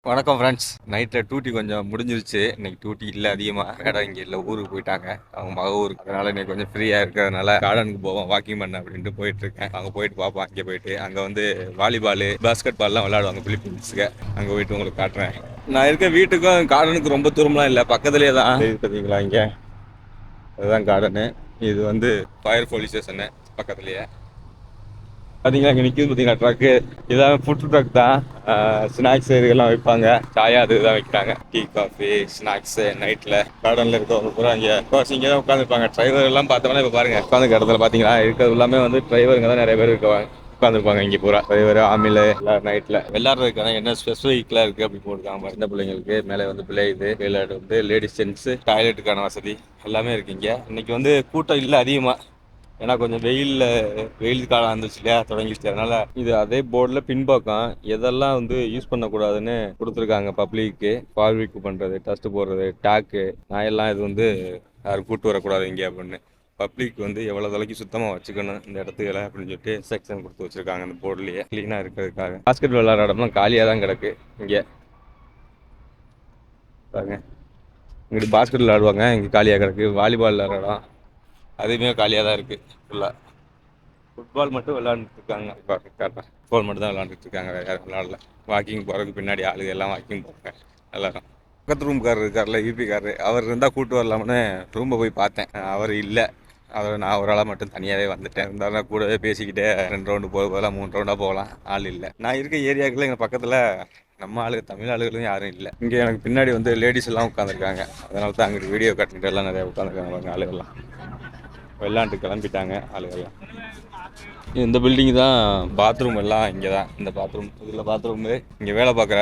வணக்கம் ஃப்ரெண்ட்ஸ். நைட்டில் டூட்டி கொஞ்சம் முடிஞ்சிருச்சு. இன்னைக்கு டூட்டி இல்லை, அதிகமாக மேடம் இங்கே இல்லை, ஊருக்கு போயிட்டாங்க. அவங்க மக ஊருக்கு. அதனால இன்னைக்கு கொஞ்சம் ஃப்ரீயாக இருக்கிறதுனால கார்டனுக்கு போவோம், வாக்கிங் பண்ண அப்படின்ட்டு போயிட்டு இருக்கேன். அங்கே போயிட்டு பார்ப்போம். அங்கே போயிட்டு அங்கே வந்து வாலிபால், பாஸ்கெட் பால்லாம் விளையாடுவாங்க பிலிப்பீன்ஸுக்கு. அங்கே போயிட்டு உங்களுக்கு காட்டுறேன். நான் இருக்க வீட்டுக்கும் கார்டனுக்கு ரொம்ப தூரம்லாம் இல்லை, பக்கத்துலேயே தான். பார்த்தீங்களா இங்கே அதுதான் கார்டனு. இது வந்து ஃபயர் போலீஸ் ஸ்டேஷனு பக்கத்துலேயே. பார்த்தீங்களா இங்கே நிற்கிது பார்த்தீங்களா ட்ரக்கு. இதான் ஃபுட் ட்ரக் தான். ஸ்நாக்ஸ் இதுக்கெல்லாம் வைப்பாங்க. சாயா அது தான் வைக்கிறாங்க. டீ காஃபி ஸ்நாக்ஸு நைட்டில் கார்டனில் இருக்கவங்க பூரா இங்கே இங்கே தான் உட்காந்துருப்பாங்க. டிரைவர் எல்லாம் பார்த்தோம்னா இப்போ பாருங்கள் உட்காந்துருக்க இடத்துல பார்த்தீங்களா இருக்கிறது எல்லாமே வந்து டிரைவருங்க தான் நிறைய பேர் இருக்காங்க. உட்காந்துருப்பாங்க இங்கே பூரா டிரைவர் ஆமில் எல்லாரும் நைட்டில் விளையாடுறதுக்கான என்ன ஸ்பெசிஃபிக்லாம் இருக்குது அப்படின்னு போட்டுருக்காங்க. சின்ன பிள்ளைங்களுக்கு மேலே வந்து பிள்ளை இது விளையாடு வந்து லேடிஸ் ஜென்ஸு டாய்லெட்டுக்கான வசதி எல்லாமே இருக்குது இங்கே. இன்னைக்கு வந்து கூட்டம் இல்லை அதிகமாக, ஏன்னா கொஞ்சம் வெயில் காலம் இருந்துச்சு இல்லையா, தொடங்கிடுச்சு. அதனால இது அதே போர்டில் பின்பக்கம் எதெல்லாம் வந்து யூஸ் பண்ணக்கூடாதுன்னு கொடுத்துருக்காங்க. பப்ளிக்கு பார்விக்கு பண்ணுறது, டஸ்ட் போடுறது, டேக்கு நாயெல்லாம் இது வந்து யாரும் கூட்டு வரக்கூடாது இங்கே அப்படின்னு. பப்ளிக் வந்து எவ்வளோ தொலைக்கு சுத்தமாக வச்சுக்கணும் இந்த இடத்துக்களை அப்படின்னு சொல்லிட்டு செக்ஷன் கொடுத்து வச்சுருக்காங்க அந்த போர்ட்லேயே க்ளீனாக இருக்கிறதுக்காக. பாஸ்கெட் விளையாடுற இடம்லாம் காலியாக தான் கிடக்கு இங்கே பாருங்க. இங்கிட்டு பாஸ்கெட் விளையாடுவாங்க, இங்கே காலியாக கிடக்கு. வாலிபால் விளையாடுற இடம் அதுவுமே காலியாக தான் இருக்குது ஃபுல்லாக. ஃபுட்பால் மட்டும் விளையாண்டுட்டு இருக்காங்க. ஃபுட்பால் மட்டும் தான் விளையாண்டுட்டு இருக்காங்க, வேறு யாரும் விளையாடல. வாக்கிங் போகிறதுக்கு பின்னாடி ஆளுங்க எல்லாம் வாக்கிங் போகிறாங்க எல்லாரும். பக்கத்து ரூம்காரர் இருக்கார்ல, யூபிக்காரரு, அவர் இருந்தால் கூப்பிட்டு வரலாம்னு ரூமை போய் பார்த்தேன். அவர் இல்லை. நான் ஒரு ஆளாக மட்டும் தனியாகவே வந்துட்டேன். இருந்தாலும் கூடவே பேசிக்கிட்டே 2 ரவுண்டு போகலாம், 3 ரவுண்டாக போகலாம். ஆள் இல்லை. நான் இருக்க ஏரியாவுக்குள்ள எங்கள் பக்கத்தில் நம்ம ஆளுங்க தமிழ் ஆளுகளும் யாரும் இல்லை. இங்கே எனக்கு பின்னாடி வந்து லேடிஸ் எல்லாம் உட்காந்துருக்காங்க. அதனால தான் அங்கிட்டு வீடியோ கட்டிட்டு எல்லாம் நிறையா உட்காந்துருக்காங்க ஆளுகள்லாம். விளையாண்டு கிளம்பிட்டாங்க ஆளுகள்லாம். இந்த பில்டிங் தான் பாத்ரூம் எல்லாம் இங்கே தான். இந்த பாத்ரூம் இதில் பாத்ரூமு இங்கே வேலை பார்க்குற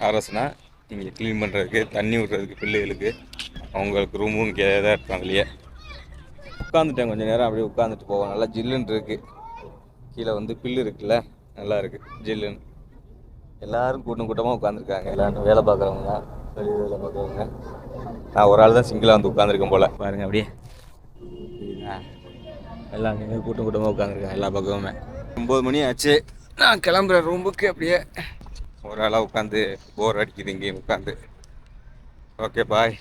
ஆர்எஸ்னால் இங்கே க்ளீன் பண்ணுறதுக்கு, தண்ணி விடுறதுக்கு பிள்ளைகளுக்கு அவங்களுக்கு ரூமும் இங்கே தான் இருப்பாங்க இல்லையே. உட்காந்துட்டேன் கொஞ்சம் நேரம், அப்படியே உட்காந்துட்டு போவோம். நல்லா ஜில்லுன்னு இருக்குது. கீழே வந்து பில்லு இருக்குல்ல, நல்லா இருக்குது ஜில்லுன்னு. எல்லோரும் கூட்டமாக உட்காந்துருக்காங்க. எல்லாரும் வேலை பார்க்குறவங்க தான், வெளியே வேலை பார்க்குறவங்க. நான் ஒரு ஆள் தான் சிங்கிளாக வந்து உட்காந்துருக்கேன் போல். பாருங்கள் அப்படியே எல்லாம் கூட்டமாக உட்காந்துருக்காங்க எல்லா பக்கமுமே. 9 மணி ஆச்சு. நான் கிளம்புறேன் ரூமுக்கு. அப்படியே ஒரு ஆளாக உட்காந்து போர் அடிக்குது இங்கேயும் உட்காந்து. Okay bye.